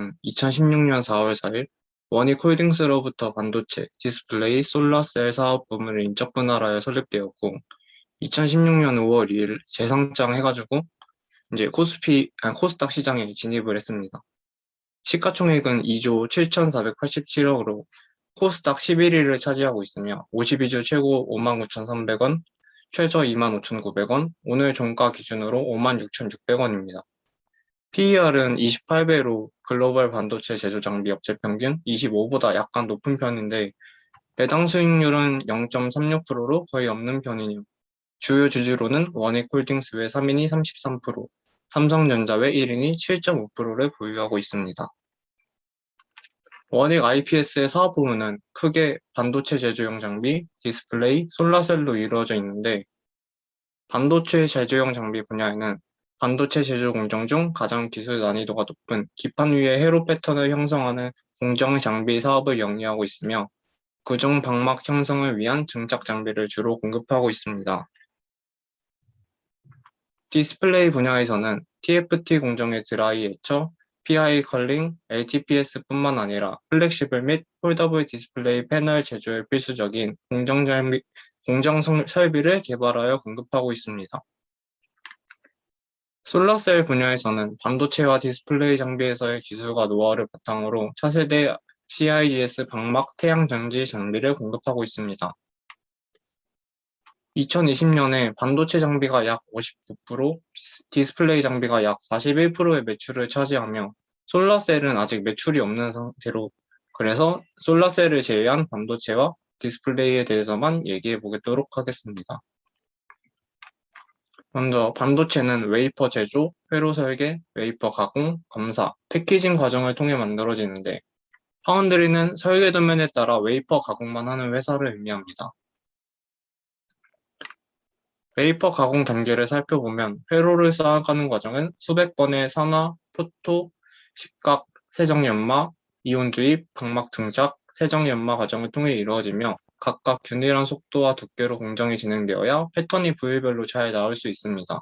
IPS는 2016년 4월 4일 원익홀딩스로부터 반도체, 디스플레이, 솔라셀 사업 부문을 인적 분할하여 설립되었고 2016년 5월 2일 재상장 해가지고 이제 코스닥 시장에 진입을 했습니다. 시가총액은 2조 7,487억으로 코스닥 11위를 차지하고 있으며 52주 최고 59,300원, 최저 25,900원, 오늘 종가 기준으로 56,600원입니다. PER은 28배로 글로벌 반도체 제조 장비 업체 평균 25보다 약간 높은 편인데 배당 수익률은 0.36%로 거의 없는 편이며 주요 주주로는 원익홀딩스 외 3인이 33%, 삼성전자 외 1인이 7.5%를 보유하고 있습니다. 원익 IPS의 사업 부문은 크게 반도체 제조용 장비, 디스플레이, 솔라셀로 이루어져 있는데 반도체 제조용 장비 분야에는 반도체 제조 공정 중 가장 기술 난이도가 높은 기판 위에 회로 패턴을 형성하는 공정 장비 사업을 영위하고 있으며 그중 방막 형성을 위한 증착 장비를 주로 공급하고 있습니다. 디스플레이 분야에서는 TFT 공정의 드라이 에처, PI 컬링, LTPS뿐만 아니라 플렉시블 및 폴더블 디스플레이 패널 제조에 필수적인 공정 설비를 개발하여 공급하고 있습니다. 솔라셀 분야에서는 반도체와 디스플레이 장비에서의 기술과 노하우를 바탕으로 차세대 CIGS 방막 태양 전지 장비를 공급하고 있습니다. 2020년에 반도체 장비가 약 59%, 디스플레이 장비가 약 41%의 매출을 차지하며 솔라셀은 아직 매출이 없는 상태로 그래서 솔라셀을 제외한 반도체와 디스플레이에 대해서만 얘기해 보도록 하겠습니다. 먼저 반도체는 웨이퍼 제조, 회로 설계, 웨이퍼 가공, 검사, 패키징 과정을 통해 만들어지는데 파운드리는 설계 도면에 따라 웨이퍼 가공만 하는 회사를 의미합니다. 웨이퍼 가공 단계를 살펴보면 회로를 쌓아가는 과정은 수백 번의 산화, 포토, 식각, 세정연마, 이온 주입, 방막 증착, 세정연마 과정을 통해 이루어지며 각각 균일한 속도와 두께로 공정이 진행되어야 패턴이 부위별로 잘 나올 수 있습니다.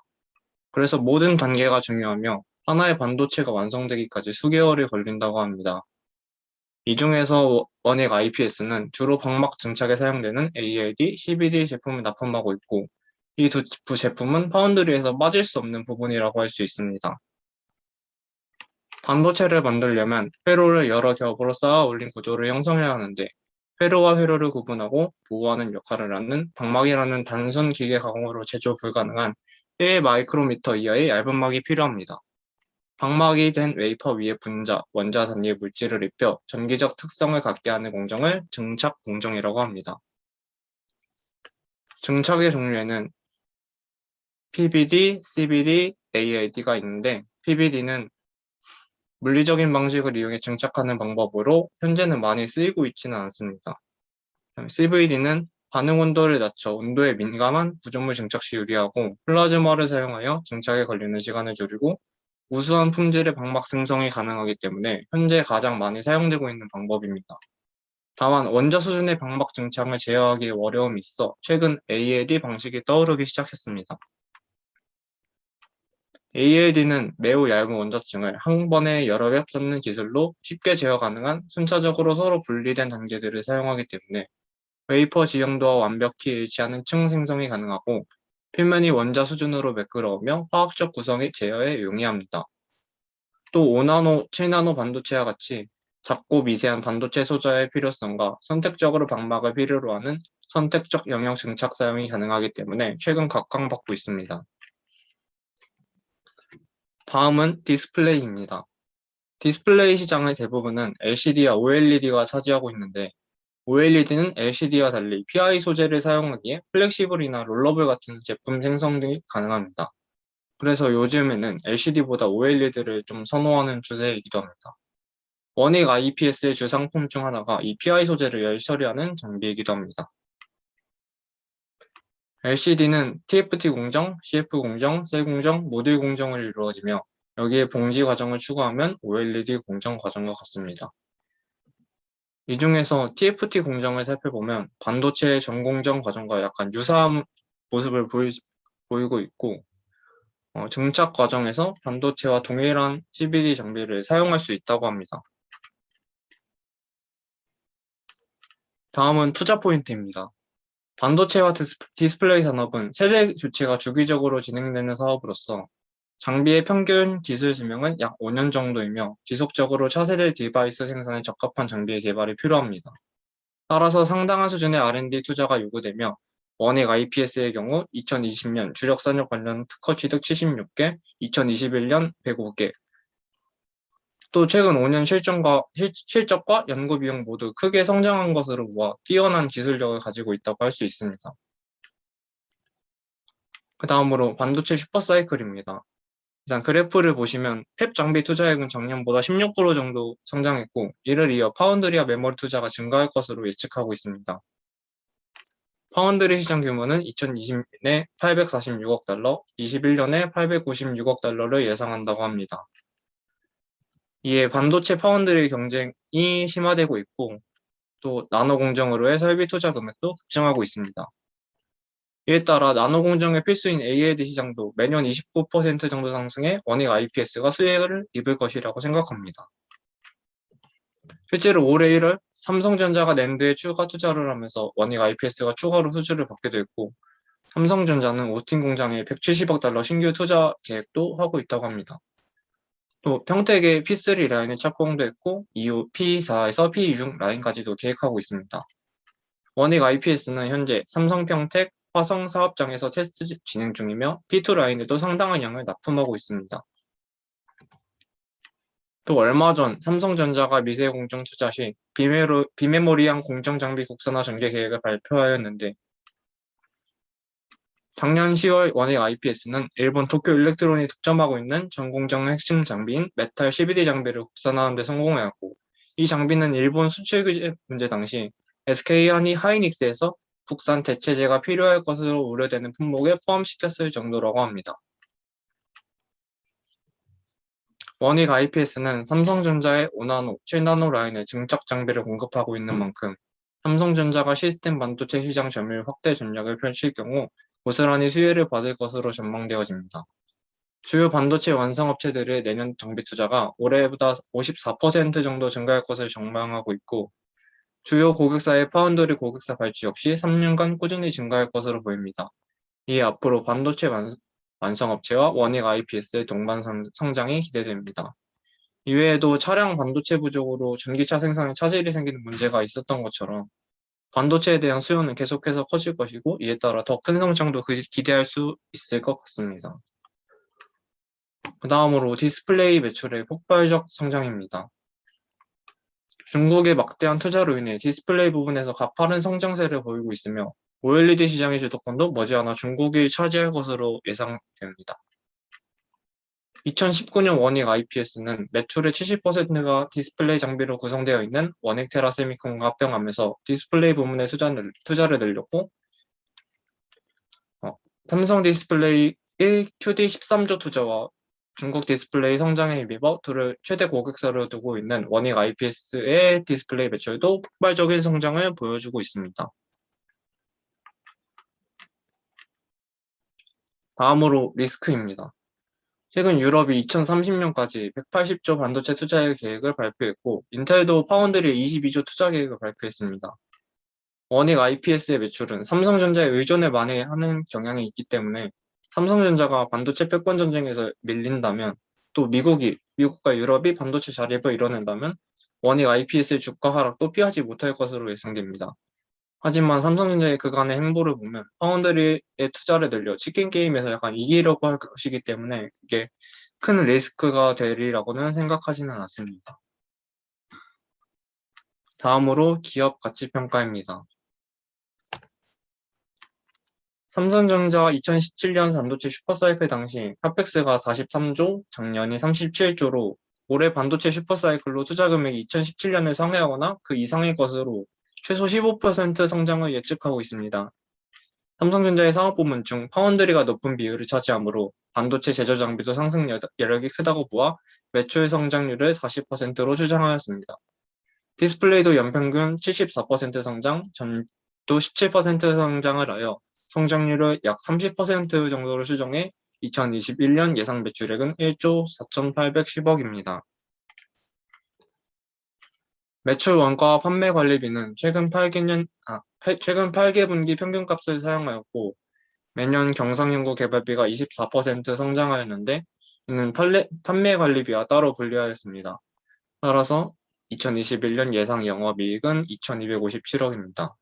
그래서 모든 단계가 중요하며 하나의 반도체가 완성되기까지 수개월이 걸린다고 합니다. 이 중에서 원익 IPS는 주로 방막 증착에 사용되는 ALD, CVD 제품을 납품하고 있고 이 두 제품은 파운드리에서 빠질 수 없는 부분이라고 할 수 있습니다. 반도체를 만들려면 회로를 여러 겹으로 쌓아 올린 구조를 형성해야 하는데 회로와 회로를 구분하고 보호하는 역할을 하는 방막이라는 단순 기계 가공으로 제조 불가능한 1 마이크로미터 이하의 얇은 막이 필요합니다. 방막이 된 웨이퍼 위에 분자, 원자 단위의 물질을 입혀 전기적 특성을 갖게 하는 공정을 증착 공정이라고 합니다. 증착의 종류에는 PVD, CVD, ALD가 있는데 PVD는 물리적인 방식을 이용해 증착하는 방법으로 현재는 많이 쓰이고 있지는 않습니다. CVD는 반응 온도를 낮춰 온도에 민감한 구조물 증착 시 유리하고 플라즈마를 사용하여 증착에 걸리는 시간을 줄이고 우수한 품질의 방막 생성이 가능하기 때문에 현재 가장 많이 사용되고 있는 방법입니다. 다만 원자 수준의 방막 증착을 제어하기 어려움이 있어 최근 ALD 방식이 떠오르기 시작했습니다. ALD는 매우 얇은 원자층을 한 번에 여러 겹 쌓는 기술로 쉽게 제어 가능한 순차적으로 서로 분리된 단계들을 사용하기 때문에 웨이퍼 지형도와 완벽히 일치하는 층 생성이 가능하고 표면이 원자 수준으로 매끄러우며 화학적 구성의 제어에 용이합니다. 또 5나노, 7나노 반도체와 같이 작고 미세한 반도체 소자의 필요성과 선택적으로 방막을 필요로 하는 선택적 영역 증착 사용이 가능하기 때문에 최근 각광받고 있습니다. 다음은 디스플레이입니다. 디스플레이 시장의 대부분은 LCD와 OLED가 차지하고 있는데 OLED는 LCD와 달리 PI 소재를 사용하기에 플렉시블이나 롤러블 같은 제품 생성이 가능합니다. 그래서 요즘에는 LCD보다 OLED를 좀 선호하는 추세이기도 합니다. 원익 IPS의 주 상품 중 하나가 이 PI 소재를 열 처리하는 장비이기도 합니다. LCD는 TFT 공정, CF 공정, 셀 공정, 모듈 공정을 이루어지며 여기에 봉지 과정을 추가하면 OLED 공정 과정과 같습니다. 이 중에서 TFT 공정을 살펴보면 반도체의 전공정 과정과 약간 유사한 모습을 보이고 있고 증착 과정에서 반도체와 동일한 CVD 장비를 사용할 수 있다고 합니다. 다음은 투자 포인트입니다. 반도체와 디스플레이 산업은 세대 교체가 주기적으로 진행되는 사업으로서 장비의 평균 기술 수명은 약 5년 정도이며 지속적으로 차세대 디바이스 생산에 적합한 장비의 개발이 필요합니다. 따라서 상당한 수준의 R&D 투자가 요구되며 원익 IPS의 경우 2020년 주력 산업 관련 특허 취득 76개, 2021년 105개, 또 최근 5년 실적과 연구 비용 모두 크게 성장한 것으로 보아 뛰어난 기술력을 가지고 있다고 할 수 있습니다. 그 다음으로 반도체 슈퍼사이클입니다. 일단 그래프를 보시면 팹 장비 투자액은 작년보다 16% 정도 성장했고, 이를 이어 파운드리와 메모리 투자가 증가할 것으로 예측하고 있습니다. 파운드리 시장 규모는 2020년에 846억 달러, 21년에 896억 달러를 예상한다고 합니다. 이에 반도체 파운드리 경쟁이 심화되고 있고, 또 나노 공정으로의 설비 투자 금액도 급증하고 있습니다. 이에 따라 나노 공정의 필수인 ALD 시장도 매년 29% 정도 상승해 원익 IPS가 수혜를 입을 것이라고 생각합니다. 실제로 올해 1월 삼성전자가 낸드에 추가 투자를 하면서 원익 IPS가 추가로 수주를 받기도 했고, 삼성전자는 오스틴 공장에 170억 달러 신규 투자 계획도 하고 있다고 합니다. 또 평택의 P3 라인을 착공도 했고, 이후 P4에서 P6 라인까지도 계획하고 있습니다. 원익 IPS는 현재 삼성 평택 화성 사업장에서 테스트 진행 중이며 P2 라인에도 상당한 양을 납품하고 있습니다. 또 얼마 전 삼성전자가 미세 공정 투자 시 비메모리형 공정 장비 국산화 전개 계획을 발표하였는데, 작년 10월 원익 IPS는 일본 도쿄 일렉트론이 독점하고 있는 전공정 핵심 장비인 메탈 CVD 장비를 국산화하는 데 성공하였고, 이 장비는 일본 수출 규제 문제 당시 SK 하이닉스에서 국산 대체재가 필요할 것으로 우려되는 품목에 포함시켰을 정도라고 합니다. 원익 IPS는 삼성전자의 5나노, 7나노 라인의 증착 장비를 공급하고 있는 만큼 삼성전자가 시스템 반도체 시장 점유율 확대 전략을 펼칠 경우 고스란히 수혜를 받을 것으로 전망되어집니다. 주요 반도체 완성업체들의 내년 장비 투자가 올해보다 54% 정도 증가할 것을 전망하고 있고, 주요 고객사의 파운드리 고객사 발주 역시 3년간 꾸준히 증가할 것으로 보입니다. 이에 앞으로 반도체 완성업체와 원익 IPS의 동반 성장이 기대됩니다. 이외에도 차량 반도체 부족으로 전기차 생산에 차질이 생기는 문제가 있었던 것처럼 반도체에 대한 수요는 계속해서 커질 것이고, 이에 따라 더 큰 성장도 기대할 수 있을 것 같습니다. 그 다음으로 디스플레이 매출의 폭발적 성장입니다. 중국의 막대한 투자로 인해 디스플레이 부분에서 가파른 성장세를 보이고 있으며 OLED 시장의 주도권도 머지않아 중국이 차지할 것으로 예상됩니다. 2019년 원익 IPS는 매출의 70%가 디스플레이 장비로 구성되어 있는 원익 테라세미콘과 합병하면서 디스플레이 부문의 투자를 늘렸고, 삼성 디스플레이 1QD 13조 투자와 중국 디스플레이 성장에 힘입어 둘을 최대 고객사로 두고 있는 원익 IPS의 디스플레이 매출도 폭발적인 성장을 보여주고 있습니다. 다음으로 리스크입니다. 최근 유럽이 2030년까지 180조 반도체 투자 계획을 발표했고, 인텔도 파운드리 22조 투자 계획을 발표했습니다. 원익 IPS의 매출은 삼성전자에 의존을 많이 하는 경향이 있기 때문에 삼성전자가 반도체 패권 전쟁에서 밀린다면, 또 미국과 유럽이 반도체 자립을 이뤄낸다면 원익 IPS의 주가 하락도 피하지 못할 것으로 예상됩니다. 하지만 삼성전자의 그간의 행보를 보면 파운드리에 투자를 늘려 치킨 게임에서 약간 이기려고 할 것이기 때문에 이게 큰 리스크가 되리라고는 생각하지는 않습니다. 다음으로 기업 가치 평가입니다. 삼성전자 2017년 반도체 슈퍼사이클 당시 카펙스가 43조, 작년이 37조로 올해 반도체 슈퍼사이클로 투자 금액이 2017년을 상회하거나 그 이상일 것으로 최소 15% 성장을 예측하고 있습니다. 삼성전자의 사업부문 중 파운드리가 높은 비율을 차지하므로 반도체 제조 장비도 상승 여력이 크다고 보아 매출 성장률을 40%로 추정하였습니다. 디스플레이도 연평균 74% 성장, 전도 17% 성장을 하여 성장률을 약 30% 정도로 추정해 2021년 예상 매출액은 1조 4,810억입니다. 매출 원가와 판매 관리비는 최근 8개분기 평균값을 사용하였고, 매년 경상연구 개발비가 24% 성장하였는데, 이는 판매 관리비와 따로 분류하였습니다. 따라서 2021년 예상 영업이익은 2,257억입니다.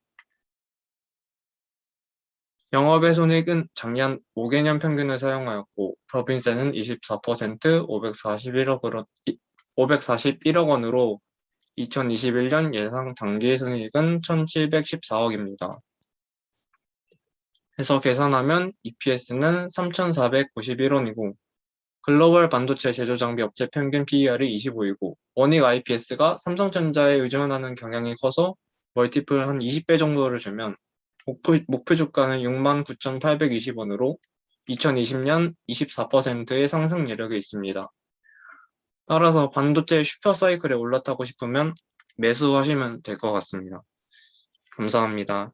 영업의 손익은 작년 5개년 평균을 사용하였고, 법인세는 24% 541억 원으로 2021년 예상 당기순이익은 1,714억입니다. 해서 계산하면 EPS는 3,491원이고 글로벌 반도체 제조 장비 업체 평균 PER이 25이고 원익 IPS가 삼성전자에 의존하는 경향이 커서 멀티플 한 20배 정도를 주면 목표 주가는 69,820원으로 2020년 24%의 상승 여력이 있습니다. 따라서 반도체 슈퍼사이클에 올라타고 싶으면 매수하시면 될 것 같습니다. 감사합니다.